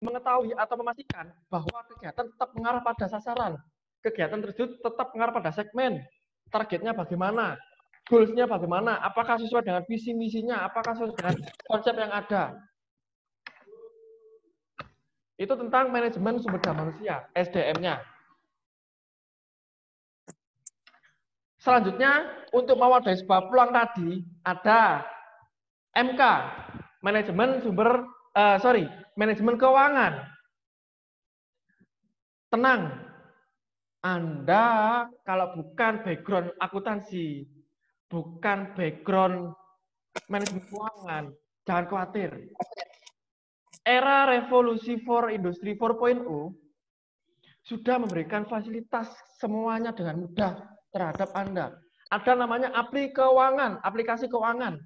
mengetahui atau memastikan bahwa kegiatan tetap mengarah pada sasaran. Kegiatan tersebut tetap mengarah pada segmen. Targetnya bagaimana? Goals-nya bagaimana? Apakah sesuai dengan visi misinya? Apakah sesuai dengan konsep yang ada? Itu tentang manajemen sumber daya manusia, SDM-nya. Selanjutnya, untuk mewadahi sebuah peluang tadi, ada MK, manajemen keuangan. Tenang, Anda kalau bukan background akuntansi, bukan background manajemen keuangan, jangan khawatir. Era revolusi 4 industri 4.0 sudah memberikan fasilitas semuanya dengan mudah terhadap Anda. Ada namanya aplikasi keuangan.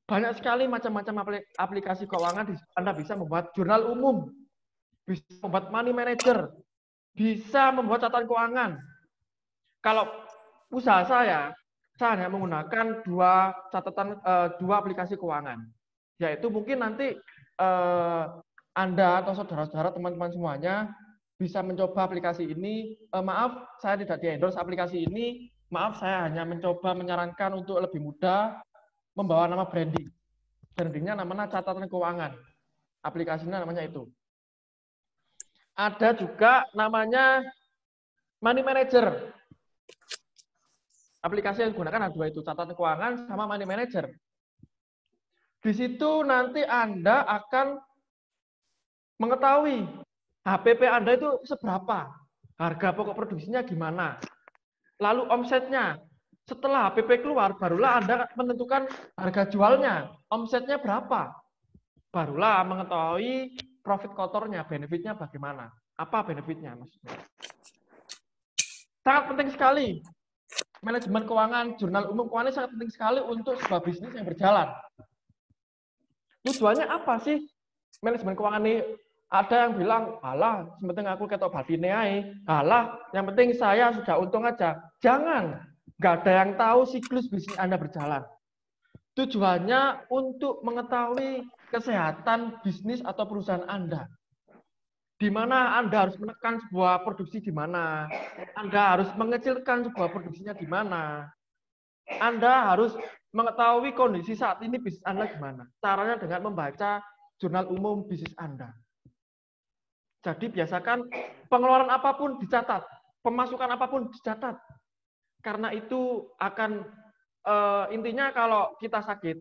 Banyak sekali macam-macam aplikasi keuangan. Anda bisa membuat jurnal umum, bisa membuat money manager, bisa membuat catatan keuangan. Kalau usaha saya hanya menggunakan dua aplikasi keuangan. Yaitu mungkin nanti Anda atau saudara-saudara teman-teman semuanya bisa mencoba aplikasi ini. Maaf, saya tidak di-endorse aplikasi ini. Maaf, saya hanya mencoba menyarankan untuk lebih mudah membawa nama branding. Brandingnya namanya catatan keuangan. Aplikasinya namanya itu. Ada juga namanya Money Manager. Aplikasi yang digunakan ada dua itu, catatan keuangan sama Money Manager. Di situ nanti Anda akan mengetahui HPP Anda itu seberapa, harga pokok produksinya gimana, lalu omsetnya. Setelah HPP keluar, barulah Anda menentukan harga jualnya, omsetnya berapa. Barulah mengetahui profit kotornya, benefitnya bagaimana. Apa benefitnya maksudnya. Sangat penting sekali. Manajemen keuangan, jurnal umum keuangan sangat penting sekali untuk sebuah bisnis yang berjalan. Tujuannya apa sih manajemen keuangan ini? Ada yang bilang, alah, sementing aku ketok batine ae. Alah, yang penting saya sudah untung aja. Jangan. Nggak ada yang tahu siklus bisnis Anda berjalan. Tujuannya untuk mengetahui kesehatan bisnis atau perusahaan Anda. Di mana Anda harus menekan sebuah produksi di mana. Anda harus mengecilkan sebuah produksinya di mana. Anda harus mengetahui kondisi saat ini bisnis Anda gimana. Caranya dengan membaca jurnal umum bisnis Anda. Jadi biasakan pengeluaran apapun dicatat, pemasukan apapun dicatat. Karena itu akan intinya kalau kita sakit,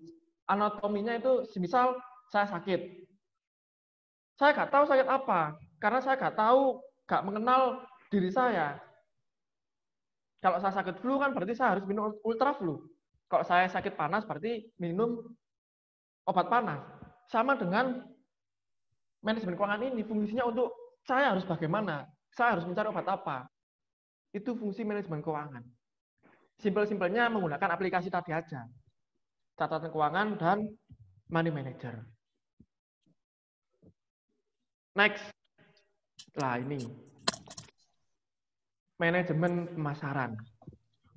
anatominya itu semisal saya sakit. Saya nggak tahu sakit apa, karena saya nggak tahu, nggak mengenal diri saya. Kalau saya sakit flu kan berarti saya harus minum ultra flu. Kalau saya sakit panas berarti minum obat panas. Sama dengan manajemen keuangan ini, fungsinya untuk saya harus bagaimana, saya harus mencari obat apa. Itu fungsi manajemen keuangan. Simpel-simpelnya menggunakan aplikasi tadi aja. Catatan keuangan dan money manager. Next. Nah ini. Manajemen pemasaran.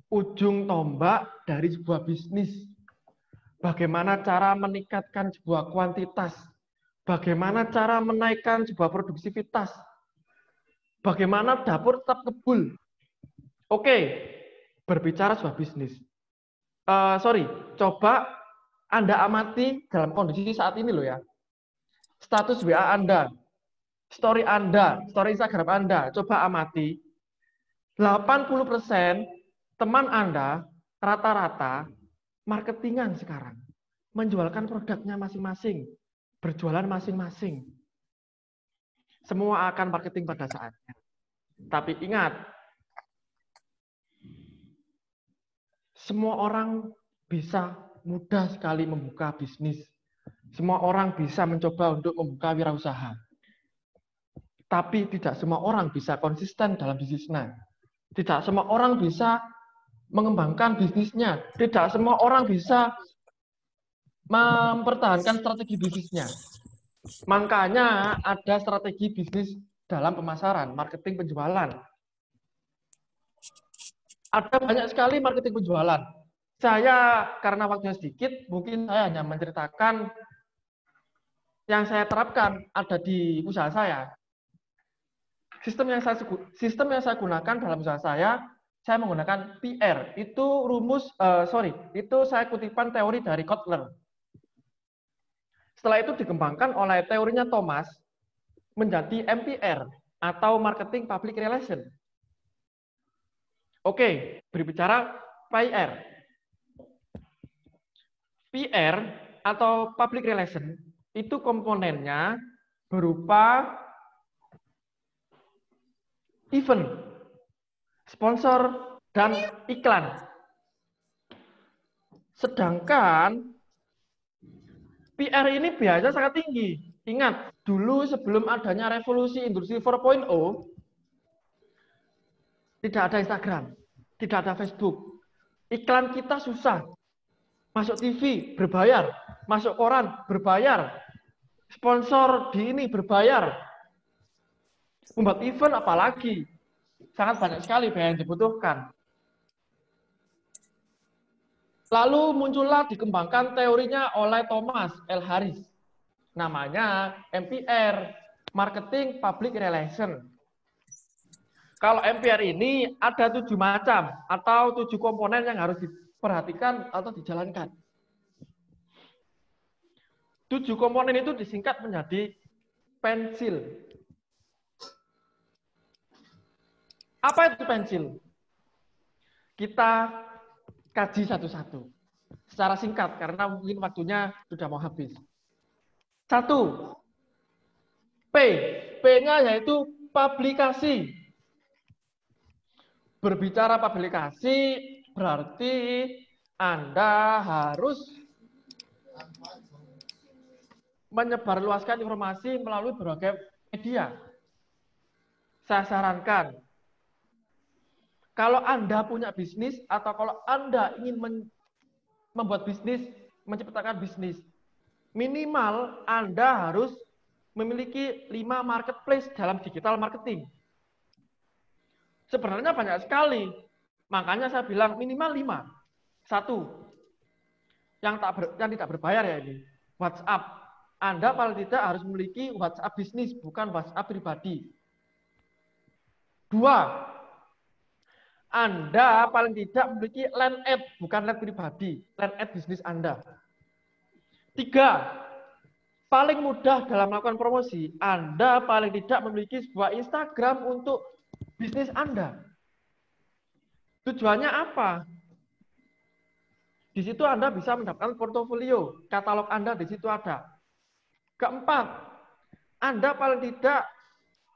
Ujung tombak dari sebuah bisnis. Bagaimana cara meningkatkan sebuah kuantitas. Bagaimana cara menaikkan sebuah produktivitas. Bagaimana dapur tetap kebul. Oke, berbicara sebuah bisnis. Coba Anda amati dalam kondisi saat ini loh ya. Status WA Anda, story Anda, story Instagram Anda, coba amati. 80% teman Anda rata-rata marketingan sekarang. Menjualkan produknya masing-masing, berjualan masing-masing. Semua akan marketing pada saatnya. Tapi ingat, semua orang bisa mudah sekali membuka bisnis. Semua orang bisa mencoba untuk membuka wirausaha. Tapi tidak semua orang bisa konsisten dalam bisnisnya. Tidak semua orang bisa mengembangkan bisnisnya. Tidak semua orang bisa mempertahankan strategi bisnisnya. Makanya ada strategi bisnis dalam pemasaran, marketing penjualan. Ada banyak sekali marketing penjualan. Saya karena waktunya sedikit, mungkin saya hanya menceritakan yang saya terapkan ada di usaha saya. Sistem yang saya gunakan dalam usaha saya menggunakan PR. Itu itu saya kutipan teori dari Kotler. Setelah itu dikembangkan oleh teorinya Thomas menjadi MPR atau Marketing Public Relation. Oke, berbicara PR. PR atau Public Relation itu komponennya berupa event, sponsor, dan iklan. Sedangkan PR ini biasa sangat tinggi. Ingat, dulu sebelum adanya revolusi industri 4.0, tidak ada Instagram, tidak ada Facebook. Iklan kita susah. Masuk TV berbayar, masuk koran berbayar, sponsor di ini berbayar. Membuat event apalagi, sangat banyak sekali biaya yang dibutuhkan. Lalu muncullah dikembangkan teorinya oleh Thomas L. Harris. Namanya MPR, Marketing Public Relation. Kalau MPR ini ada 7 macam atau 7 komponen yang harus diperhatikan atau dijalankan. 7 komponen itu disingkat menjadi pensil. Apa itu pensil? Kita kaji satu-satu. Secara singkat, karena mungkin waktunya sudah mau habis. 1. P. P-nya yaitu publikasi. Berbicara publikasi, berarti Anda harus menyebarluaskan informasi melalui berbagai media. Saya sarankan, kalau Anda punya bisnis atau kalau Anda ingin membuat bisnis, menciptakan bisnis, minimal Anda harus memiliki 5 marketplace dalam digital marketing. Sebenarnya banyak sekali. Makanya saya bilang minimal 5. 1. Yang tidak berbayar ya ini. WhatsApp. Anda paling tidak harus memiliki WhatsApp bisnis, bukan WhatsApp pribadi. 2. Anda paling tidak memiliki line ad, bukan line pribadi. Line ad bisnis Anda. 3. Paling mudah dalam melakukan promosi, Anda paling tidak memiliki sebuah Instagram untuk bisnis Anda. Tujuannya apa? Di situ Anda bisa mendapatkan portofolio, katalog Anda di situ ada. Keempat, Anda paling tidak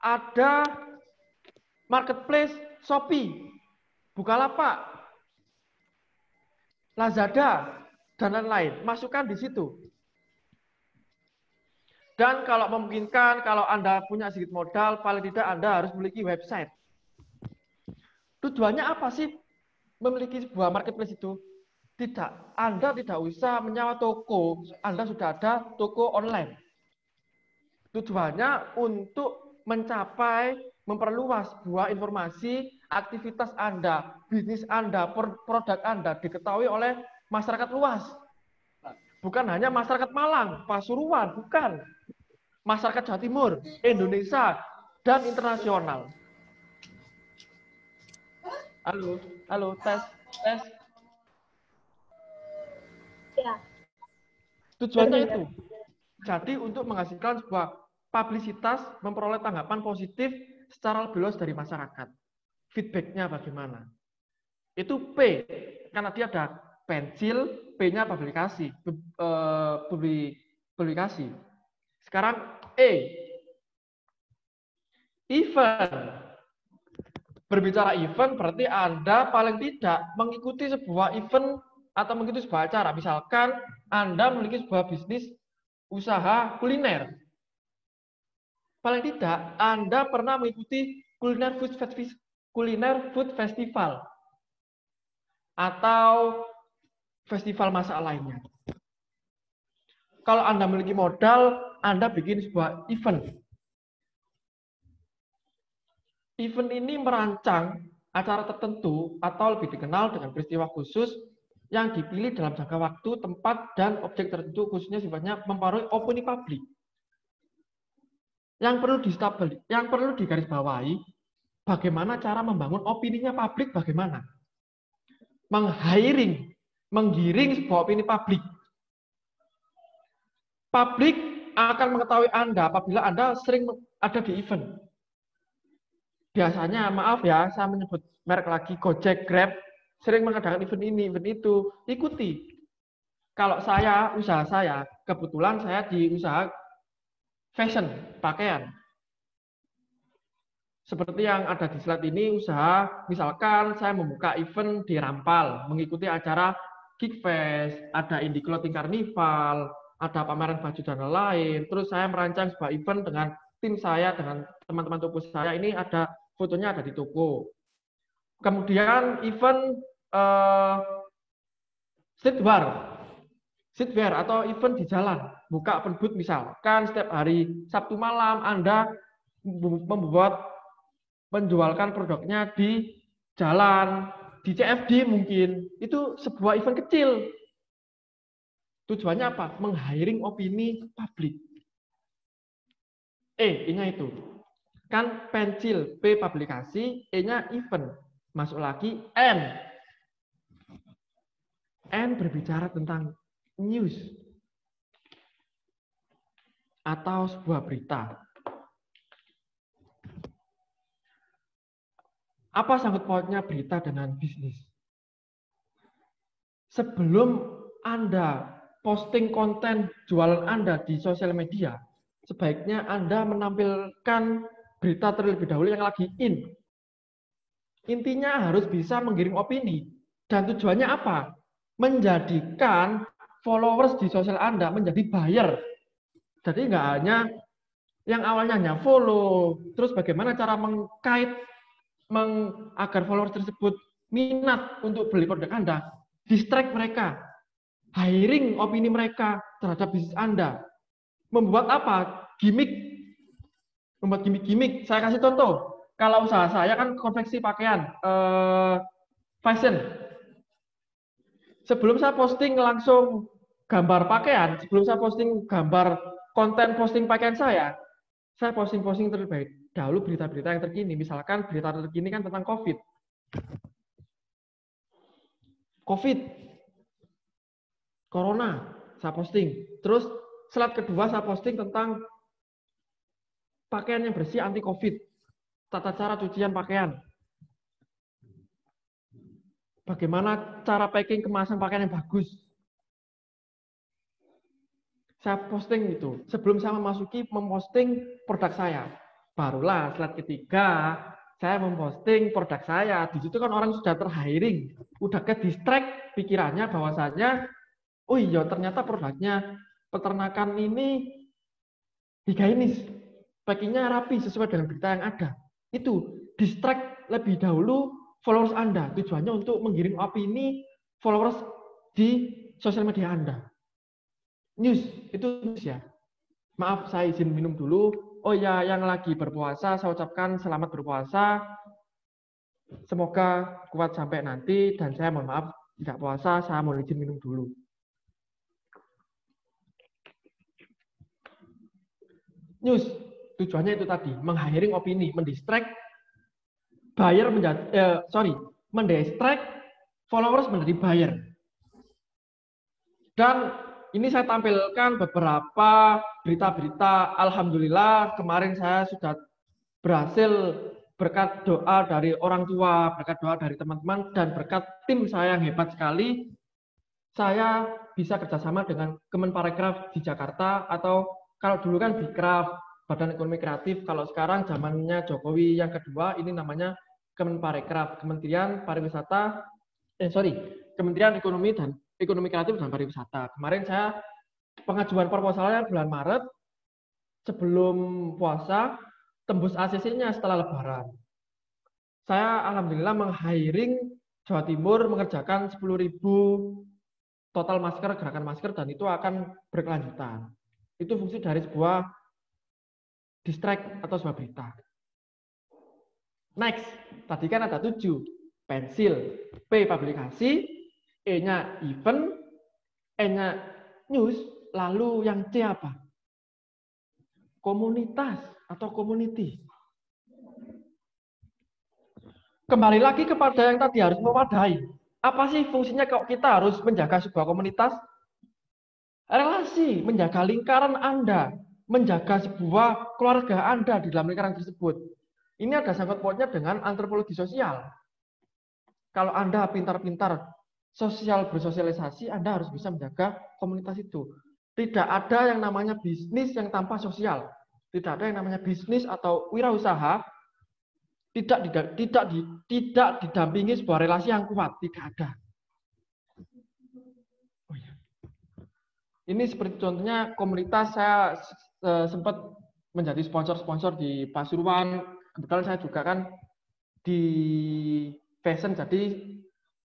ada marketplace Shopee, Bukalapak, Lazada, dan lain-lain. Masukkan di situ. Dan kalau memungkinkan, kalau Anda punya sedikit modal, paling tidak Anda harus memiliki website. Tujuannya apa sih memiliki sebuah marketplace itu? Tidak, Anda tidak usah menyewa toko, Anda sudah ada toko online. Tujuannya untuk mencapai, memperluas sebuah informasi, aktivitas Anda, bisnis Anda, produk Anda diketahui oleh masyarakat luas. Bukan hanya masyarakat Malang, Pasuruan, bukan. Masyarakat Jawa Timur, Indonesia, dan internasional. Halo, tes. Ya. Tujuannya itu. Jadi untuk menghasilkan sebuah publisitas, memperoleh tanggapan positif secara lebih luas dari masyarakat. Feedback-nya bagaimana? Itu P, karena dia ada pensil, P-nya publikasi. Publikasi. Sekarang E, event. Berbicara event berarti Anda paling tidak mengikuti sebuah event atau mengikuti sebuah acara. Misalkan Anda memiliki sebuah bisnis usaha kuliner. Paling tidak Anda pernah mengikuti kuliner food festival atau festival masak lainnya. Kalau Anda memiliki modal, Anda bikin sebuah event. Event ini merancang acara tertentu atau lebih dikenal dengan peristiwa khusus yang dipilih dalam jangka waktu, tempat, dan objek tertentu khususnya sifatnya mempengaruhi opini publik. yang perlu digarisbawahi, bagaimana cara membangun opininya publik, bagaimana menggiring sebuah opini publik. Publik akan mengetahui Anda apabila Anda sering ada di event. Biasanya, maaf ya, saya menyebut merek lagi, Gojek, Grab, sering mengadakan event ini, event itu, ikuti. Kalau usaha saya, kebetulan saya di usaha fashion, pakaian. Seperti yang ada di slide ini, usaha, misalkan saya membuka event di Rampal, mengikuti acara Geekfest, ada Indie Clothing Carnival, ada pameran baju dan lain-lain. Terus saya merancang sebuah event dengan tim saya, dengan teman-teman toko saya, ini ada fotonya ada di toko. Kemudian event streetwear atau event di jalan, buka open booth misalkan setiap hari Sabtu malam Anda menjualkan produknya di jalan, di CFD mungkin, itu sebuah event kecil. Tujuannya apa? Meng-hiring opini publik. E-nya itu. Kan pensil, P publikasi, E-nya event. Masuk lagi N. N berbicara tentang news atau sebuah berita. Apa sangkut pautnya berita dengan bisnis? Sebelum Anda posting konten jualan Anda di sosial media, sebaiknya Anda menampilkan berita terlebih dahulu yang lagi in. Intinya harus bisa menggiring opini. Dan tujuannya apa? Menjadikan followers di sosial Anda menjadi buyer. Jadi nggak hanya yang awalnya hanya follow, terus bagaimana cara mengkait agar followers tersebut minat untuk beli produk Anda, distract mereka, hiring opini mereka terhadap bisnis Anda. Membuat apa? Membuat gimmick. Saya kasih contoh. Kalau usaha saya kan konveksi pakaian, fashion. Sebelum saya posting langsung gambar pakaian, sebelum saya posting gambar konten posting pakaian saya posting terlebih dahulu berita-berita yang terkini. Misalkan berita terkini kan tentang COVID. Corona, saya posting. Terus slide kedua saya posting tentang pakaian yang bersih anti COVID. Tata cara cucian pakaian. Bagaimana cara packing kemasan pakaian yang bagus. Saya posting itu. Sebelum saya memposting produk saya. Barulah slide ketiga, saya memposting produk saya. Di situ kan orang sudah terhiring. Udah ke distract pikirannya bahwasanya, oh iya ternyata produknya peternakan ini higienis. Packingnya rapi sesuai dengan berita yang ada. Itu distract lebih dahulu followers Anda. Tujuannya untuk menggiring opini followers di sosial media Anda. News, itu news ya. Maaf, saya izin minum dulu. Oh ya, yang lagi berpuasa, saya ucapkan selamat berpuasa. Semoga kuat sampai nanti. Dan saya mohon maaf, tidak puasa, saya mau izin minum dulu. News, tujuannya itu tadi, meng-hiring opini, mendistract buyer mendistract followers menjadi buyer. Dan ini saya tampilkan beberapa berita-berita. Alhamdulillah kemarin saya sudah berhasil berkat doa dari orang tua, berkat doa dari teman-teman, dan berkat tim saya yang hebat sekali, saya bisa kerjasama dengan Kemenparekraf di Jakarta, atau kalau dulu kan Bikraf, Badan Ekonomi Kreatif, kalau sekarang zamannya Jokowi yang kedua, ini namanya Kemenparekraf, Kementerian Ekonomi Kreatif dan Pariwisata. Kemarin saya pengajuan proposalnya bulan Maret, sebelum puasa, tembus ACC-nya setelah Lebaran. Saya alhamdulillah meng-hiring Jawa Timur mengerjakan 10.000 total masker, gerakan masker, dan itu akan berkelanjutan. Itu fungsi dari sebuah distract atau sebuah berita. Next, tadi kan ada 7. Pensil, P publikasi, E-nya event, E-nya news, lalu yang C apa? Komunitas atau community. Kembali lagi kepada yang tadi harus mewadai. Apa sih fungsinya kalau kita harus menjaga sebuah komunitas? Relasi, menjaga lingkaran Anda, menjaga sebuah keluarga Anda di dalam lingkaran tersebut. Ini ada sangkut pautnya dengan antropologi sosial. Kalau Anda pintar-pintar sosial bersosialisasi, Anda harus bisa menjaga komunitas itu. Tidak ada yang namanya bisnis yang tanpa sosial. Tidak ada yang namanya bisnis atau wirausaha tidak didampingi sebuah relasi yang kuat. Tidak ada. Oh ya. Ini seperti contohnya komunitas saya sempat menjadi sponsor-sponsor di Pasuruan. Kebetulan saya juga kan di fashion, jadi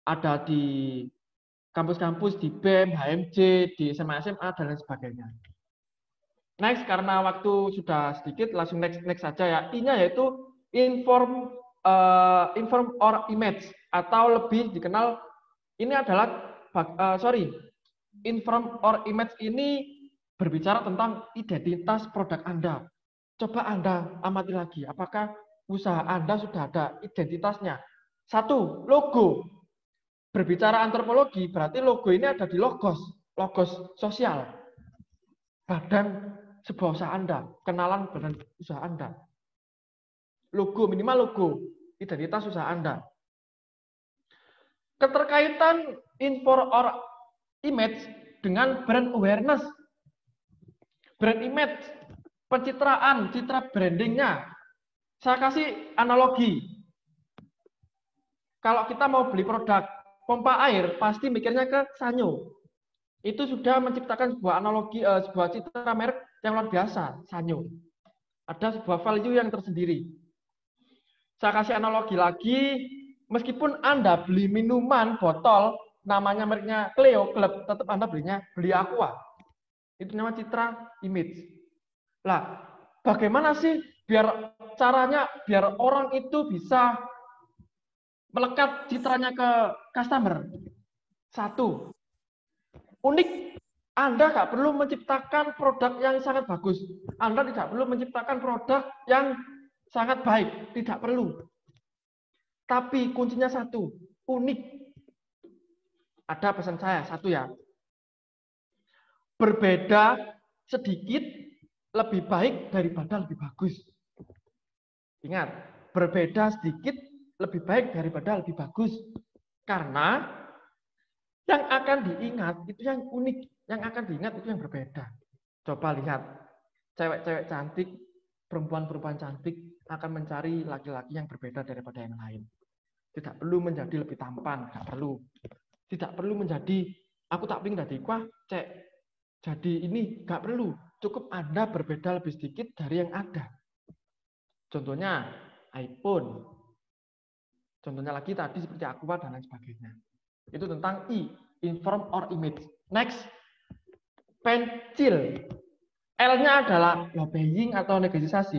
ada di kampus-kampus, di BEM, HMJ, di SMA-SMA, dan lain sebagainya. Next, karena waktu sudah sedikit, langsung next saja ya. I-nya yaitu inform or image, atau lebih dikenal, ini adalah, inform or image ini berbicara tentang identitas produk Anda. Coba Anda amati lagi, apakah usaha Anda sudah ada identitasnya? Satu, logo. Berbicara antropologi, berarti logo ini ada di logos sosial. Badan sebuah usaha Anda, kenalan badan usaha Anda. Logo, minimal logo, identitas usaha Anda. Keterkaitan inform or image dengan brand awareness. Brand image, pencitraan, citra brandingnya. Saya kasih analogi. Kalau kita mau beli produk pompa air, pasti mikirnya ke Sanyo. Itu sudah menciptakan sebuah analogi, sebuah citra merek yang luar biasa, Sanyo. Ada sebuah value yang tersendiri. Saya kasih analogi lagi, meskipun Anda beli minuman botol, namanya mereknya Cleo Club, tetap Anda beli Aqua. Itu namanya citra image. Lah, bagaimana sih caranya biar orang itu bisa melekat citranya ke customer? Satu, unik. Anda nggak perlu menciptakan produk yang sangat bagus. Anda tidak perlu menciptakan produk yang sangat baik. Tidak perlu. Tapi kuncinya satu, unik. Ada pesan saya, satu ya. Berbeda sedikit lebih baik daripada lebih bagus. Ingat, berbeda sedikit lebih baik daripada lebih bagus. Karena yang akan diingat itu yang unik, yang akan diingat itu yang berbeda. Coba lihat, cewek-cewek cantik, perempuan-perempuan cantik akan mencari laki-laki yang berbeda daripada yang lain. Tidak perlu menjadi lebih tampan, nggak perlu. Tidak perlu menjadi, aku tak pengen jadi kuah, cek. Jadi ini nggak perlu. Cukup Anda berbeda lebih sedikit dari yang ada. Contohnya iPhone. Contohnya lagi tadi seperti Aqua dan lain sebagainya. Itu tentang I, inform or image. Next, pensil. L-nya adalah lobbying atau negosiasi.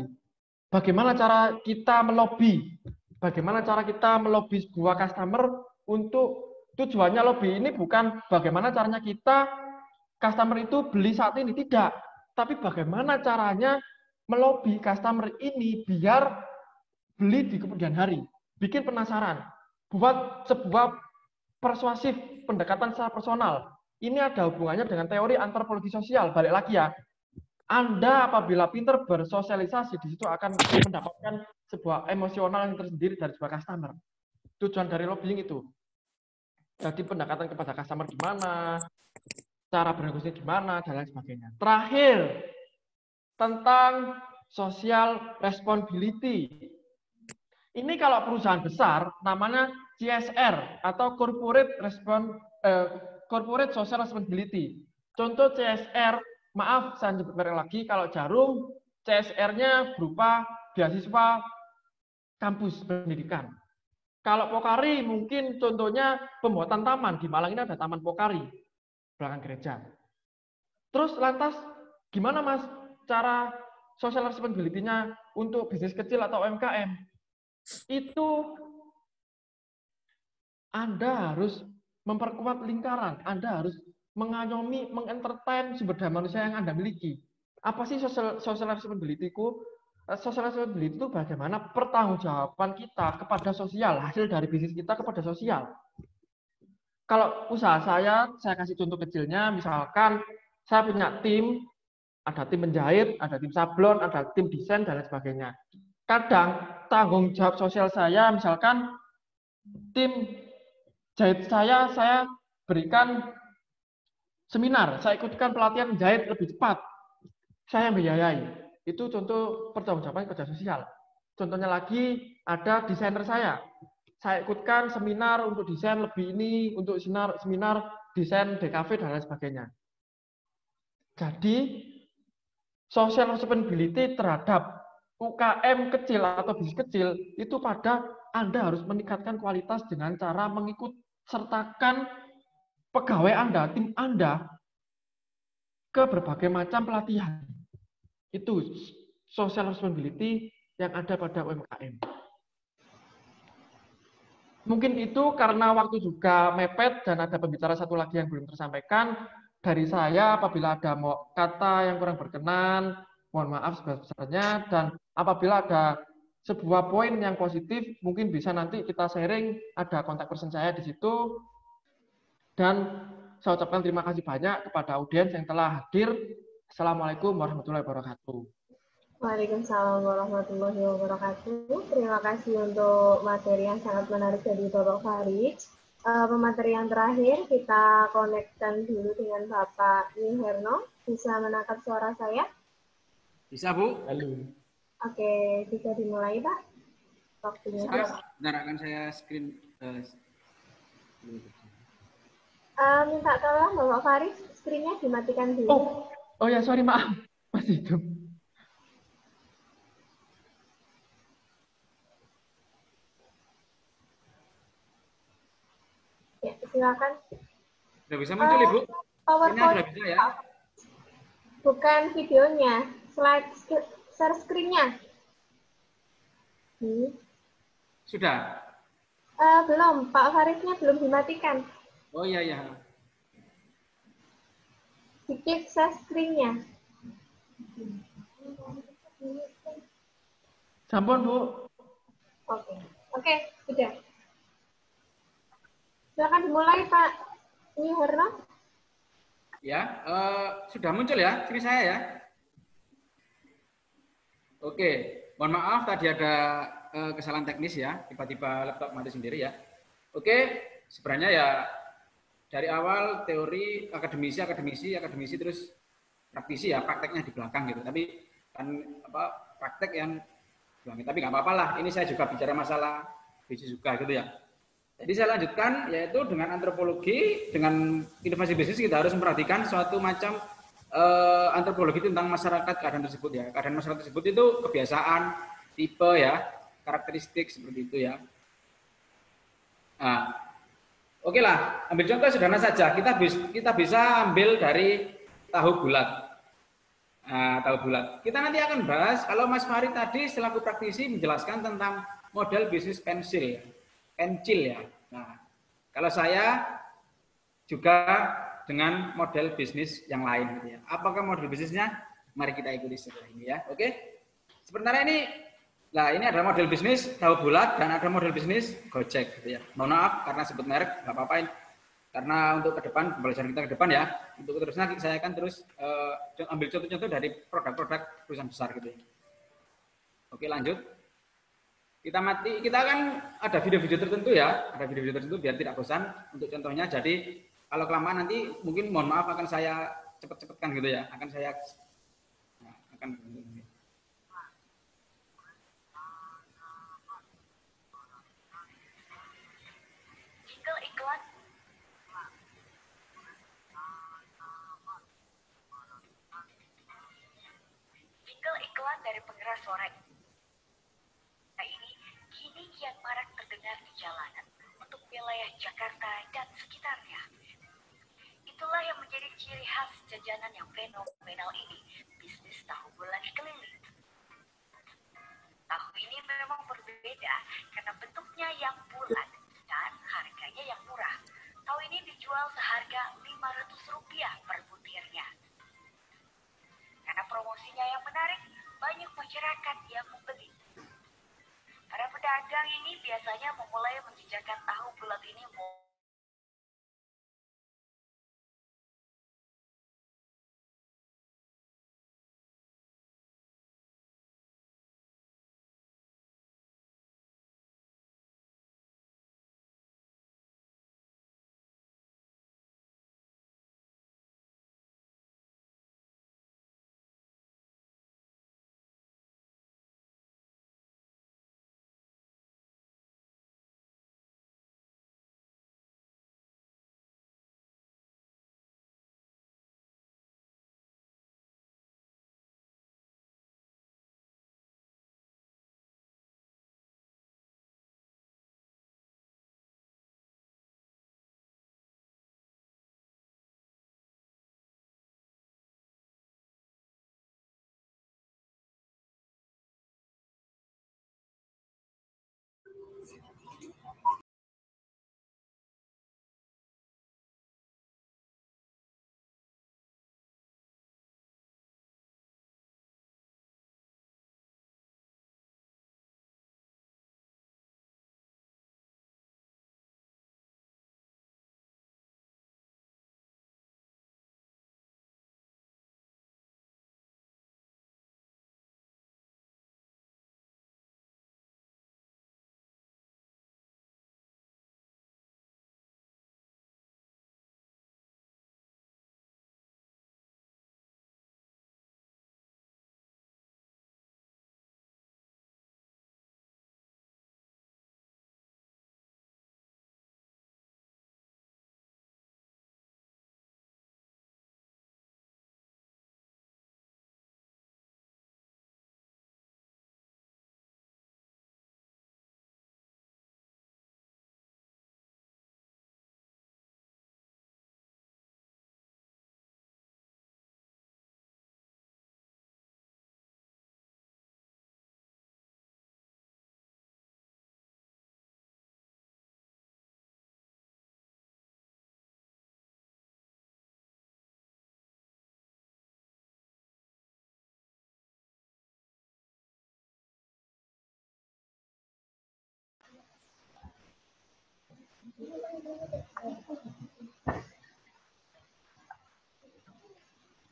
Bagaimana cara kita melobi? Bagaimana cara kita melobi sebuah customer untuk tujuannya lobby ini bukan bagaimana caranya kita customer itu beli saat ini, tidak. Tapi bagaimana caranya melobi customer ini biar beli di kemudian hari. Bikin penasaran. Buat sebuah persuasif pendekatan secara personal. Ini ada hubungannya dengan teori antropologi sosial. Balik lagi ya. Anda apabila pintar bersosialisasi, di situ akan mendapatkan sebuah emosional yang tersendiri dari sebuah customer. Tujuan dari lobbying itu. Jadi pendekatan kepada customer gimana, cara bernegosiasi gimana, dan lain sebagainya. Terakhir, tentang social responsibility. Ini kalau perusahaan besar, namanya CSR, atau Corporate Social Responsibility. Contoh CSR, maaf saya nyebut merek lagi, kalau Jarum, CSR-nya berupa beasiswa kampus pendidikan. Kalau Pokari mungkin contohnya pembuatan taman. Di Malang ini ada Taman Pokari, belakang gereja. Terus lantas gimana Mas cara social responsibility-nya untuk bisnis kecil atau UMKM? Itu Anda harus memperkuat lingkaran. Anda harus mengayomi, mengentertain sumber daya manusia yang Anda miliki. Apa sih social responsibility-ku? Social responsibility itu bagaimana pertanggungjawaban kita kepada sosial, hasil dari bisnis kita kepada sosial. Kalau usaha saya kasih contoh kecilnya, misalkan saya punya tim, ada tim menjahit, ada tim sablon, ada tim desain, dan lain sebagainya. Kadang tanggung jawab sosial saya, misalkan tim jahit saya berikan seminar, saya ikutkan pelatihan menjahit lebih cepat, saya yang biayai. Itu contoh pertanggungjawaban kerja sosial. Contohnya lagi, ada desainer saya ikutkan seminar untuk desain lebih ini, untuk seminar desain DKV dan lain sebagainya. Jadi, social responsibility terhadap UKM kecil atau bisnis kecil itu pada Anda harus meningkatkan kualitas dengan cara mengikut sertakan pegawai Anda, tim Anda ke berbagai macam pelatihan. Itu social responsibility yang ada pada UMKM. Mungkin itu karena waktu juga mepet dan ada pembicara satu lagi yang belum tersampaikan. Dari saya, apabila ada kata yang kurang berkenan, mohon maaf sebesar-besarnya. Dan apabila ada sebuah poin yang positif, mungkin bisa nanti kita sharing, ada kontak person saya di situ. Dan saya ucapkan terima kasih banyak kepada audiens yang telah hadir. Assalamualaikum warahmatullahi wabarakatuh. Waalaikumsalam warahmatullahi wabarakatuh. Terima kasih untuk materi yang sangat menarik dari Bapak Farid. Pemateri yang terakhir, kita konekkan dulu dengan Bapak Niherno. Bisa menangkap suara saya? Bisa, Bu? Halo. Oke, bisa dimulai, Pak. Waktunya. Benar, akan saya screen. Minta tolong Bapak Farid, screen-nya dimatikan dulu. Oh ya, sorry, maaf. Masih hidup. Ya, silakan. Sudah bisa muncul, Ibu? PowerPoint. Sudah bisa ya? Bukan videonya, share screen-nya. Sudah? Belum, Pak Faridnya belum dimatikan. Oh iya, iya. Dikit share screen-nya. Sampun, Bu. Oke, sudah. Silakan dimulai, Pak Niherno. Ya, sudah muncul ya, screen saya ya. Oke, mohon maaf tadi ada kesalahan teknis ya, tiba-tiba laptop mati sendiri ya. Oke, sebenarnya ya dari awal teori akademisi terus praktisi ya, prakteknya di belakang gitu. Tapi kan praktek yang tapi nggak apa-apa lah. Ini saya juga bicara masalah bisnis juga gitu ya. Jadi saya lanjutkan yaitu dengan antropologi, dengan inovasi bisnis kita harus memperhatikan suatu macam antropologi tentang masyarakat keadaan tersebut ya. Keadaan masyarakat tersebut itu kebiasaan, tipe ya, karakteristik seperti itu ya. Nah, oke lah, ambil contoh sederhana saja. Kita bisa ambil dari tahu bulat. Nah, tahu bulat. Kita nanti akan bahas kalau Mas Farid tadi selaku praktisi menjelaskan tentang model bisnis pensil ya. Nah, kalau saya juga dengan model bisnis yang lain gitu ya. Apakah model bisnisnya? Mari kita ikuti setelah ini ya. Oke. Sebenarnya ini adalah model bisnis tahu bulat dan ada model bisnis Gojek gitu ya. Mohon maaf karena sebut merek nggak apa-apa. Karena untuk ke depan, pembelajaran kita ke depan ya, untuk terusnya saya akan terus ambil contoh-contoh dari produk-produk perusahaan besar gitu ya. Oke, lanjut. Kita kan ada video-video tertentu ya, biar tidak bosan untuk contohnya. Jadi kalau kelamaan nanti mungkin mohon maaf akan saya cepet-cepetkan gitu ya, iklan dari pengeras suara ini kini kian marak terdengar di jalanan untuk wilayah Jakarta dan sekitarnya. Itulah yang menjadi ciri khas jajanan yang fenomenal ini, bisnis tahu bulat keliling. Tahu ini memang berbeda karena bentuknya yang bulat dan harganya yang murah. Tahu ini dijual seharga Rp500 per butirnya. Karena promosinya yang menarik, banyak masyarakat yang membeli. Para pedagang ini biasanya memulai menjajakan tahu bulat ini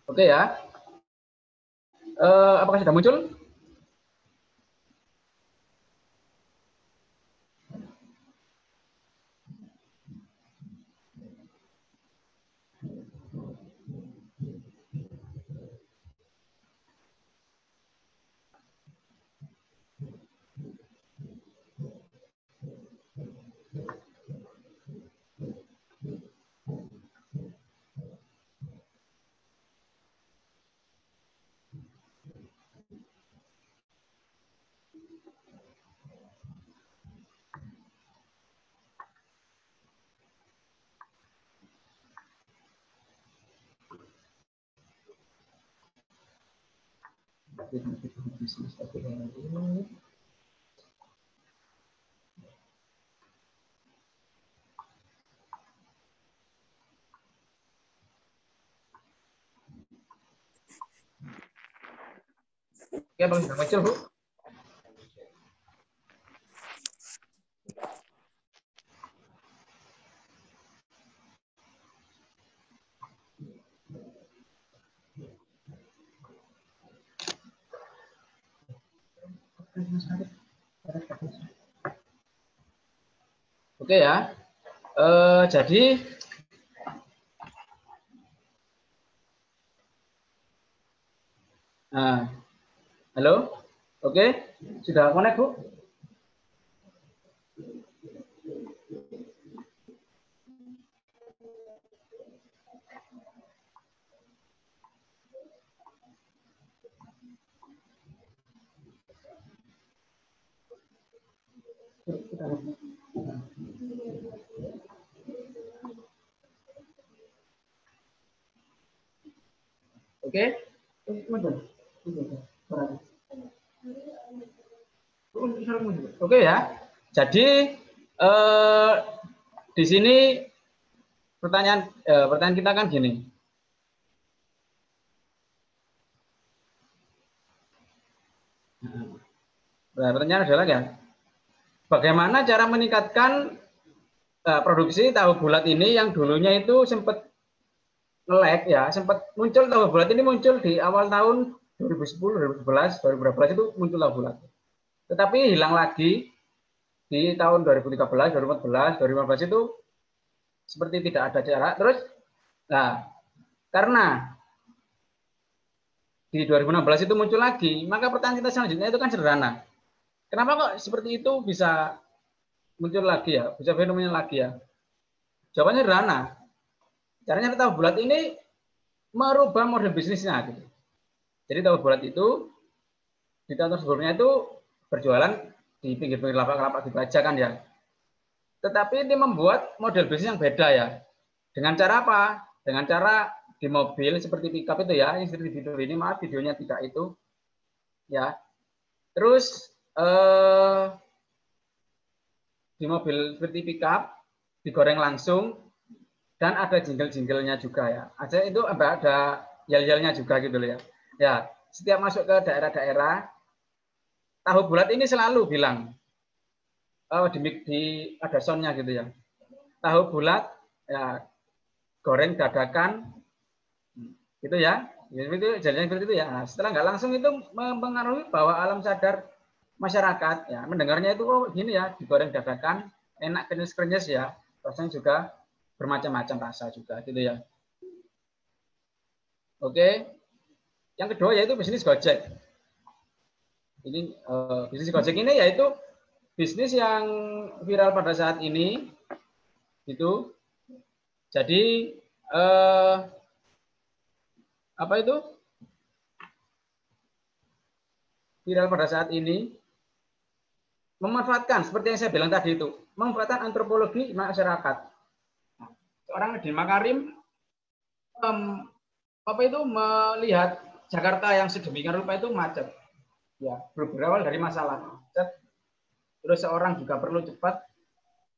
Oke ya. Apakah sudah muncul? Oke, Bang, sudah muncul, Bu? Oke ya. Jadi nah, halo? Oke, sudah connect, Bu? Oke? Oke ya. Jadi di sini pertanyaan kita kan gini. Nah, pertanyaan adalah ya, bagaimana cara meningkatkan produksi tahu bulat ini yang dulunya itu sempat nge-lag ya, sempat muncul tahu bulat ini muncul di awal tahun 2010, 2011, 2012 itu muncul tahu bulat. Tetapi hilang lagi di tahun 2013, 2014, 2015 itu seperti tidak ada jarak. Terus, nah karena di 2016 itu muncul lagi, maka pertanyaan kita selanjutnya itu kan sederhana. Kenapa kok seperti itu bisa muncul lagi ya, bisa fenomena lagi ya? Jawabannya sederhana. Caranya tahu bulat ini merubah model bisnisnya. Gitu. Jadi tahu bulat itu di tahun sebelumnya itu berjualan di pinggir-pinggir lapak-lapak gitu aja kan ya. Tetapi ini membuat model bisnis yang beda ya. Dengan cara apa? Dengan cara di mobil seperti pickup itu ya, yang seperti video ini, maaf videonya tidak itu. Ya. Terus di mobil seperti pickup digoreng langsung dan ada jingle-jinglenya juga ya. Itu ada yel-yelnya juga gitu loh ya. Ya, setiap masuk ke daerah-daerah tahu bulat ini selalu bilang ada soundnya gitu ya. Tahu bulat ya goreng dadakan gitu ya. Itu jadinya seperti itu ya. Nah, setelah nggak langsung itu mempengaruhi bahwa alam sadar masyarakat ya mendengarnya itu oh gini ya digoreng dadakan enak kenyes-kenyes ya. Rasanya juga bermacam-macam rasa juga gitu ya. Oke. Yang kedua yaitu bisnis Gojek. Ini bisnis Gojek ini yaitu bisnis yang viral pada saat ini itu. Jadi apa itu? Viral pada saat ini memanfaatkan seperti yang saya bilang tadi itu, memanfaatkan antropologi masyarakat. Seorang Nadiem Makarim apa itu melihat Jakarta yang sedemikian rupa itu macet. Ya, berawal dari masalah macet. Terus seorang juga perlu cepat.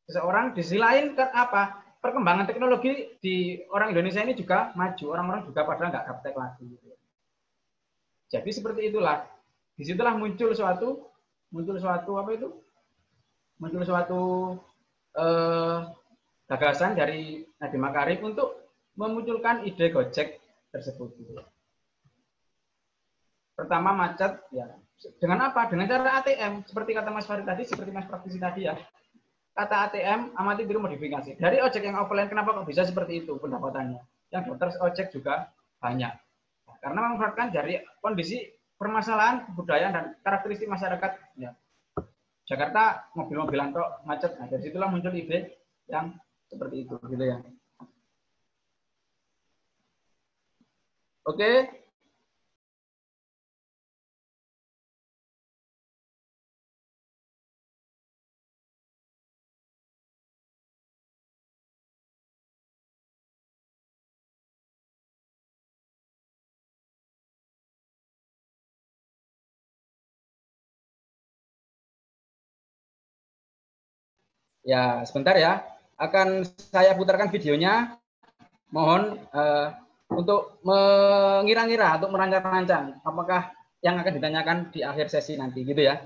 Seseorang di sisi lain kan apa? Perkembangan teknologi di orang Indonesia ini juga maju. Orang-orang juga pada nggak gaptek lagi. Jadi seperti itulah. Disitulah muncul suatu apa itu? Muncul suatu gagasan dari Nadiem Makarim untuk memunculkan ide Gojek tersebut. Pertama macet, ya. Dengan apa? Dengan cara ATM. Seperti kata Mas Farid tadi, seperti Mas praktisi tadi ya. Kata ATM, amati tiru modifikasi. Dari ojek yang offline, kenapa kok bisa seperti itu pendapatannya? Yang dokter ojek juga banyak. Karena memanfaatkan dari kondisi permasalahan kebudayaan dan karakteristik masyarakat. Ya. Jakarta mobil-mobilan kok macet. Nah, dari situlah muncul ide yang seperti itu, gitu ya. Oke. Ya, sebentar ya. Akan saya putarkan videonya. Mohon untuk mengira-ngira, untuk merancang-rancang apakah yang akan ditanyakan di akhir sesi nanti, gitu ya.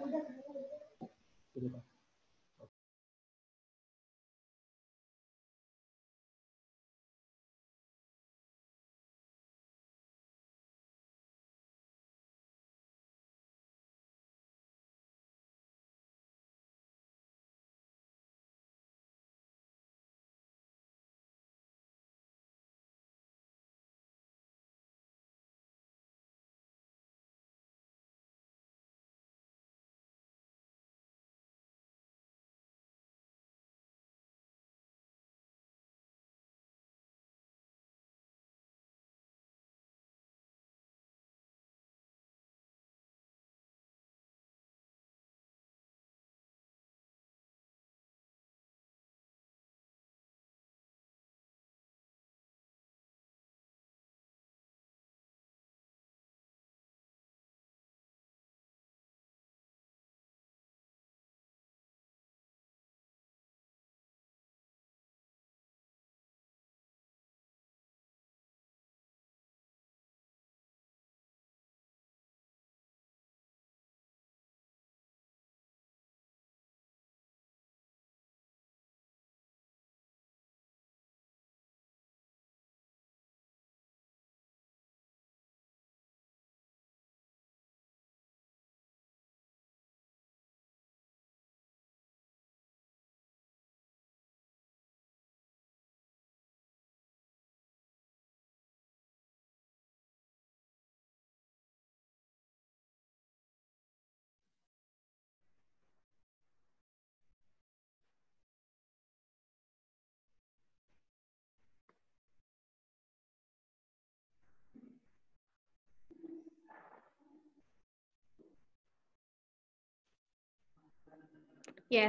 Ya,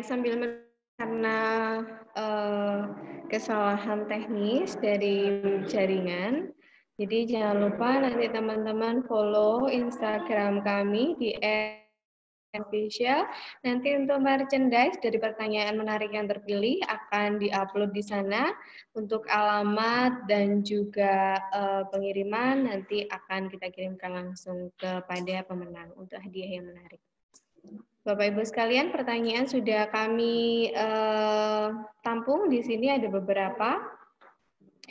karena kesalahan teknis dari jaringan, jadi jangan lupa nanti teman-teman follow Instagram kami di @official. Nanti untuk merchandise dari pertanyaan menarik yang terpilih akan diupload di sana. Untuk alamat dan juga pengiriman nanti akan kita kirimkan langsung kepada pemenang untuk hadiah yang menarik. Bapak Ibu sekalian, pertanyaan sudah kami tampung di sini ada beberapa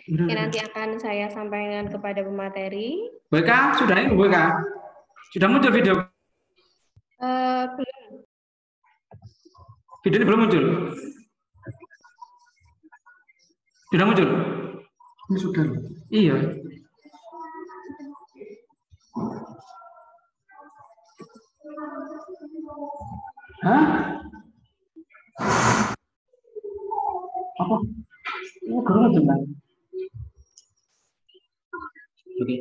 yang nanti akan saya sampaikan kepada pemateri. BK, sudah ini BK? Sudah muncul video? Belum. Video ini belum muncul? Sudah muncul? Ini sudah. Iya. Hah? Apa? Ini baru muncul kan? Oke.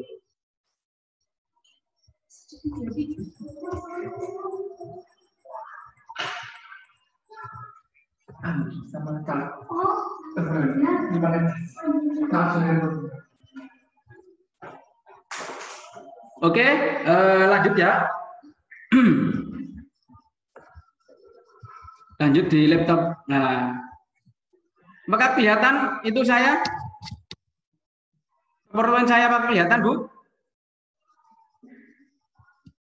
Sama Oke, lanjut ya. Lanjut di laptop. Nah, maka kelihatan itu saya. Keperluan saya apa kelihatan, Bu?